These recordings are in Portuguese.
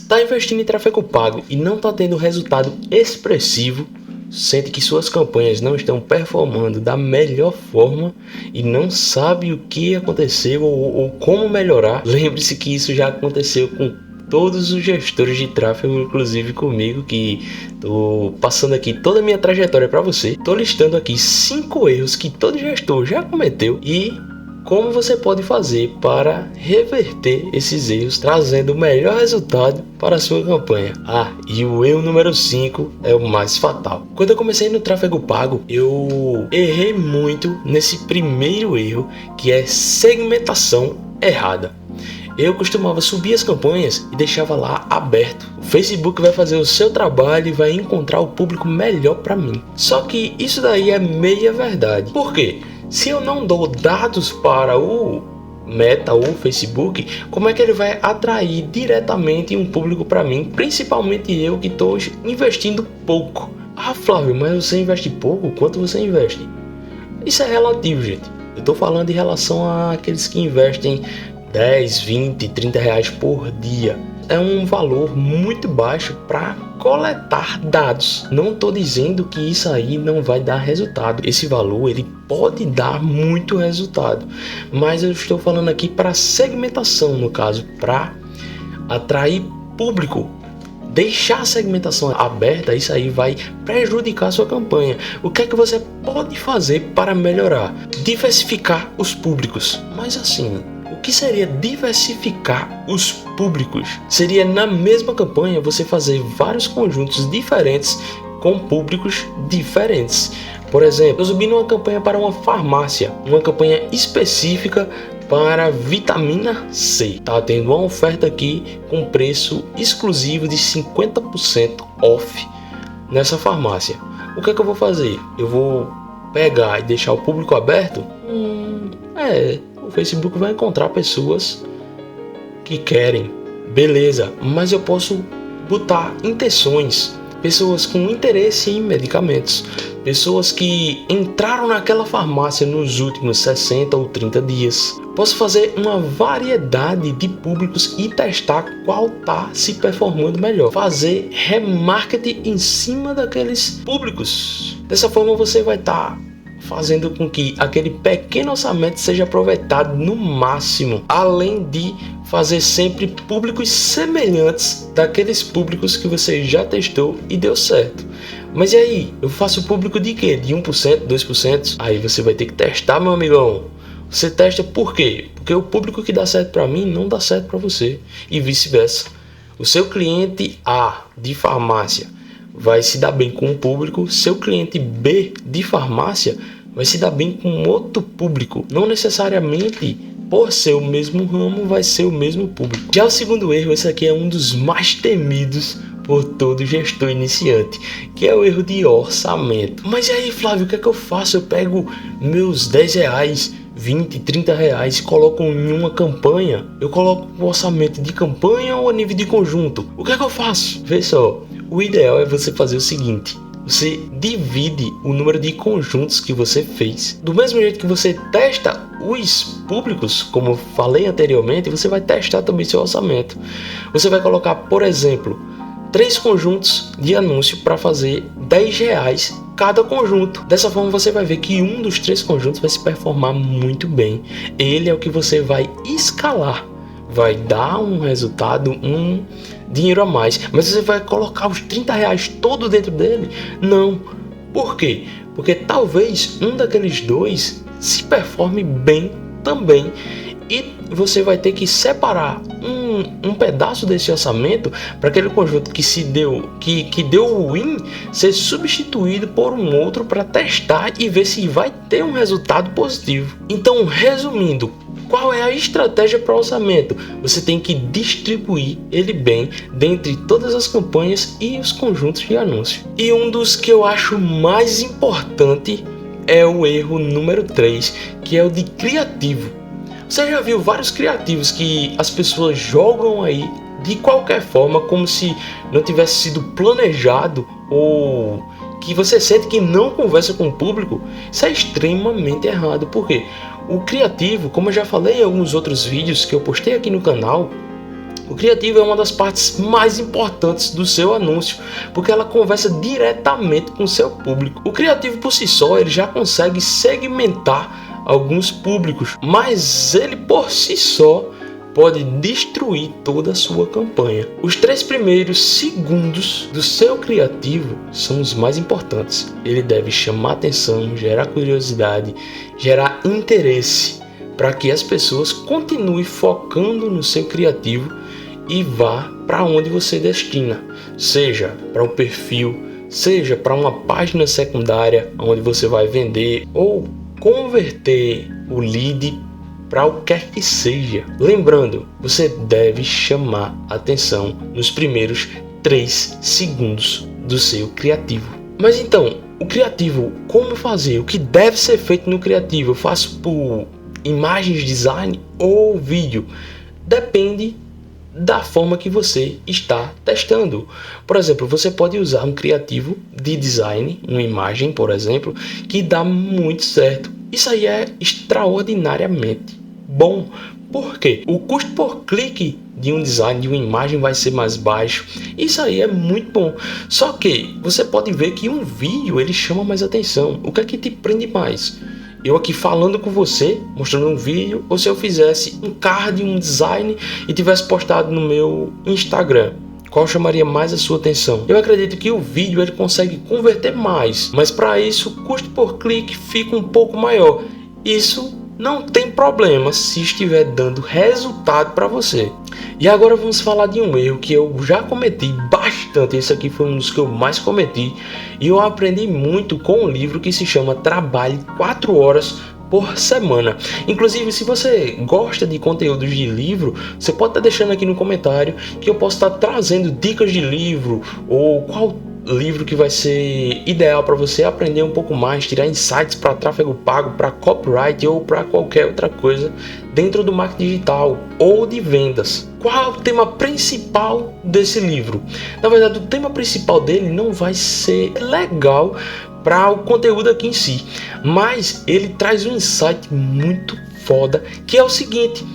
Está investindo em tráfego pago e não está tendo resultado expressivo, sente que suas campanhas não estão performando da melhor forma e não sabe o que aconteceu ou como melhorar. Lembre-se que isso já aconteceu com todos os gestores de tráfego, inclusive comigo, que estou passando aqui toda a minha trajetória para você. Estou listando aqui 5 erros que todo gestor já cometeu e como você pode fazer para reverter esses erros, trazendo o melhor resultado para a sua campanha. E o erro número 5 é o mais fatal. Quando eu comecei no tráfego pago, eu errei muito nesse primeiro erro, que é segmentação errada. Eu costumava subir as campanhas e deixava lá aberto. O Facebook vai fazer o seu trabalho e vai encontrar o público melhor para mim. Só que isso daí é meia verdade. Por quê? Se eu não dou dados para o Meta ou o Facebook, como é que ele vai atrair diretamente um público para mim? Principalmente eu que estou investindo pouco. Flávio, mas você investe pouco? Quanto você investe? Isso é relativo, gente. Eu estou falando em relação àqueles que investem 10, 20, 30 reais por dia. É um valor muito baixo para coletar dados. Não estou dizendo que isso aí não vai dar resultado. Esse valor ele pode dar muito resultado, mas eu estou falando aqui para segmentação, no caso, para atrair público. Deixar a segmentação aberta, isso aí vai prejudicar a sua campanha. O que é que você pode fazer para melhorar? Diversificar os públicos. Mas assim, o que seria diversificar os públicos? Seria na mesma campanha você fazer vários conjuntos diferentes com públicos diferentes. Por exemplo, eu subi numa campanha para uma farmácia, uma campanha específica para vitamina C. Tá tendo uma oferta aqui com preço exclusivo de 50% off nessa farmácia. O que é que eu vou fazer? Eu vou pegar e deixar o público aberto? O Facebook vai encontrar pessoas que querem, beleza, mas eu posso botar intenções, pessoas com interesse em medicamentos, pessoas que entraram naquela farmácia nos últimos 60 ou 30 dias. Posso fazer uma variedade de públicos e testar qual está se performando melhor. Fazer remarketing em cima daqueles públicos. Dessa forma você vai estar fazendo com que aquele pequeno orçamento seja aproveitado no máximo, além de fazer sempre públicos semelhantes daqueles públicos que você já testou e deu certo. Mas e aí, eu faço público de quê? De 1%, 2%? Aí você vai ter que testar, meu amigão. Você testa por quê? Porque o público que dá certo para mim não dá certo para você e vice-versa. O seu cliente A de farmácia vai se dar bem com um público, seu cliente B de farmácia vai se dar bem com outro público. Não necessariamente por ser o mesmo ramo vai ser o mesmo público. Já o segundo erro, esse aqui é um dos mais temidos por todo gestor iniciante, que é o erro de orçamento. Mas e aí, Flávio, o que é que eu faço? Eu pego meus 10 reais, 20, 30 reais e coloco em uma campanha. Eu coloco o orçamento de campanha ou a nível de conjunto. O que é que eu faço? Vê só, o ideal é você fazer o seguinte: você divide o número de conjuntos que você fez. Do mesmo jeito que você testa os públicos, como eu falei anteriormente, você vai testar também seu orçamento. Você vai colocar, por exemplo, 3 conjuntos de anúncio para fazer 10 reais cada conjunto. Dessa forma você vai ver que um dos 3 conjuntos vai se performar muito bem. Ele é o que você vai escalar. Vai dar um resultado, um dinheiro a mais. Mas você vai colocar os 30 reais todo dentro dele? Não. Por quê? Porque talvez um daqueles 2 se performe bem também. E você vai ter que separar um pedaço desse orçamento para aquele conjunto que deu o win ser substituído por um outro para testar e ver se vai ter um resultado positivo. Então, resumindo, qual é a estratégia para o orçamento? Você tem que distribuir ele bem dentre todas as campanhas e os conjuntos de anúncio. E um dos que eu acho mais importante é o erro número 3, que é o de criativo. Você já viu vários criativos que as pessoas jogam aí de qualquer forma, como se não tivesse sido planejado, ou que você sente que não conversa com o público? Isso é extremamente errado. Por quê? O criativo, como eu já falei em alguns outros vídeos que eu postei aqui no canal, O criativo é uma das partes mais importantes do seu anúncio, porque ela conversa diretamente com o seu público. O criativo por si só, ele já consegue segmentar alguns públicos, mas ele por si só pode destruir toda a sua campanha. Os 3 primeiros segundos do seu criativo são os mais importantes. Ele deve chamar atenção, gerar curiosidade, gerar interesse, para que as pessoas continuem focando no seu criativo e vá para onde você destina, seja para o perfil, seja para uma página secundária onde você vai vender ou converter o lead para o que quer que seja. Lembrando, você deve chamar atenção nos primeiros 3 segundos do seu criativo. Mas então, o criativo, como fazer? O que deve ser feito no criativo? Eu faço por imagens, design ou vídeo? Depende da forma que você está testando. Por exemplo, você pode usar um criativo de design, uma imagem, por exemplo, que dá muito certo. Isso aí é extraordinariamente bom. Por quê? O custo por clique de um design, de uma imagem, vai ser mais baixo. Isso aí é muito bom. Só que você pode ver que um vídeo ele chama mais atenção. O que é que te prende mais? Eu aqui falando com você, mostrando um vídeo, ou se eu fizesse um card, um design e tivesse postado no meu Instagram? Qual chamaria mais a sua atenção? Eu acredito que o vídeo ele consegue converter mais, mas para isso o custo por clique fica um pouco maior. Isso não tem problema se estiver dando resultado para você. E agora vamos falar de um erro que eu já cometi bastante. Esse aqui foi um dos que eu mais cometi e eu aprendi muito com um livro que se chama Trabalhe 4 horas por semana. Inclusive, se você gosta de conteúdos de livro, você pode estar deixando aqui no comentário que eu posso estar trazendo dicas de livro ou qual livro que vai ser ideal para você aprender um pouco mais, tirar insights para tráfego pago, para copyright ou para qualquer outra coisa dentro do marketing digital ou de vendas. Qual é o tema principal desse livro? Na verdade, o tema principal dele não vai ser legal para o conteúdo aqui em si, mas ele traz um insight muito foda, que é o seguinte: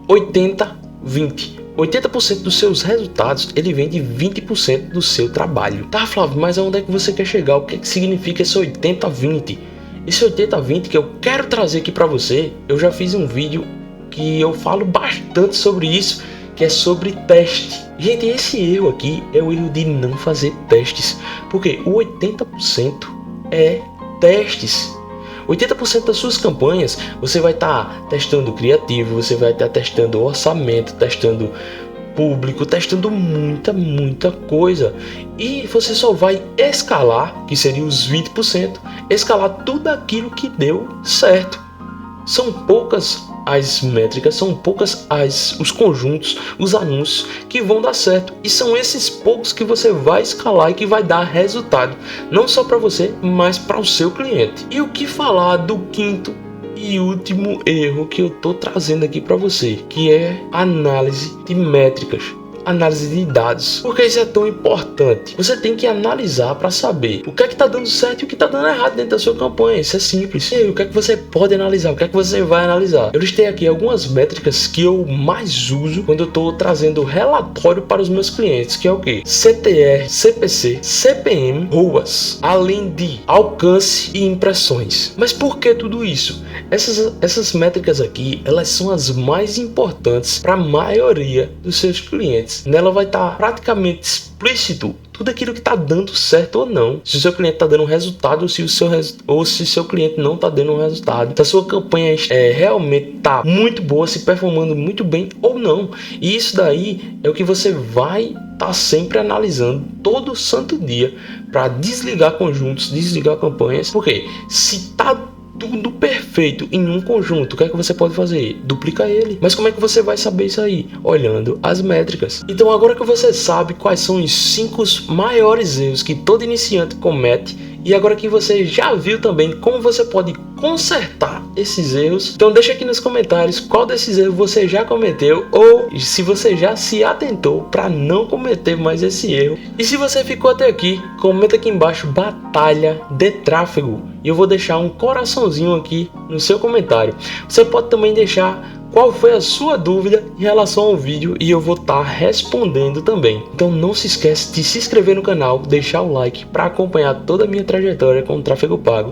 80-20. 80% dos seus resultados ele vem de 20% do seu trabalho. Tá, Flávio, mas aonde é que você quer chegar? O que é que significa esse 80-20? Esse 80-20 que eu quero trazer aqui para você, eu já fiz um vídeo que eu falo bastante sobre isso, que é sobre teste. Gente, esse erro aqui é o erro de não fazer testes, porque o 80% é testes. 80% das suas campanhas você vai estar testando criativo, você vai estar testando orçamento, testando público, testando muita coisa, e você só vai escalar, que seria os 20%, escalar tudo aquilo que deu certo. São poucas as métricas, são poucas os conjuntos, os anúncios que vão dar certo, e são esses poucos que você vai escalar e que vai dar resultado, não só para você, mas para o seu cliente. E o que falar do quinto e último erro que eu tô trazendo aqui para você, que é análise de métricas, análise de dados. Por que isso é tão importante? Você tem que analisar para saber o que é que está dando certo e o que está dando errado dentro da sua campanha. Isso é simples. E aí, o que é que você pode analisar? O que é que você vai analisar? Eu listei aqui algumas métricas que eu mais uso quando eu estou trazendo relatório para os meus clientes, que é o que? CTR, CPC, CPM, ROAS, além de alcance e impressões. Mas por que tudo isso? Essas métricas aqui, elas são as mais importantes para a maioria dos seus clientes. Nela vai estar praticamente explícito tudo aquilo que está dando certo ou não. Se o seu cliente está dando um resultado ou se o seu cliente não está dando um resultado. Se a sua campanha realmente está muito boa, se performando muito bem ou não. E isso daí é o que você vai estar sempre analisando todo santo dia para desligar conjuntos, desligar campanhas. Porque se está tudo perfeito em um conjunto, o que é que você pode fazer? Duplica ele. Mas como é que você vai saber isso aí? Olhando as métricas. Então, agora que você sabe quais são os 5 maiores erros que todo iniciante comete, e agora que você já viu também como você pode consertar esses erros, então deixa aqui nos comentários qual desses erros você já cometeu, ou se você já se atentou para não cometer mais esse erro. E se você ficou até aqui, comenta aqui embaixo batalha de tráfego, e eu vou deixar um coraçãozinho aqui no seu comentário. Você pode também deixar qual foi a sua dúvida em relação ao vídeo e eu vou estar respondendo também. Então não se esquece de se inscrever no canal, deixar o like para acompanhar toda a minha trajetória com o tráfego pago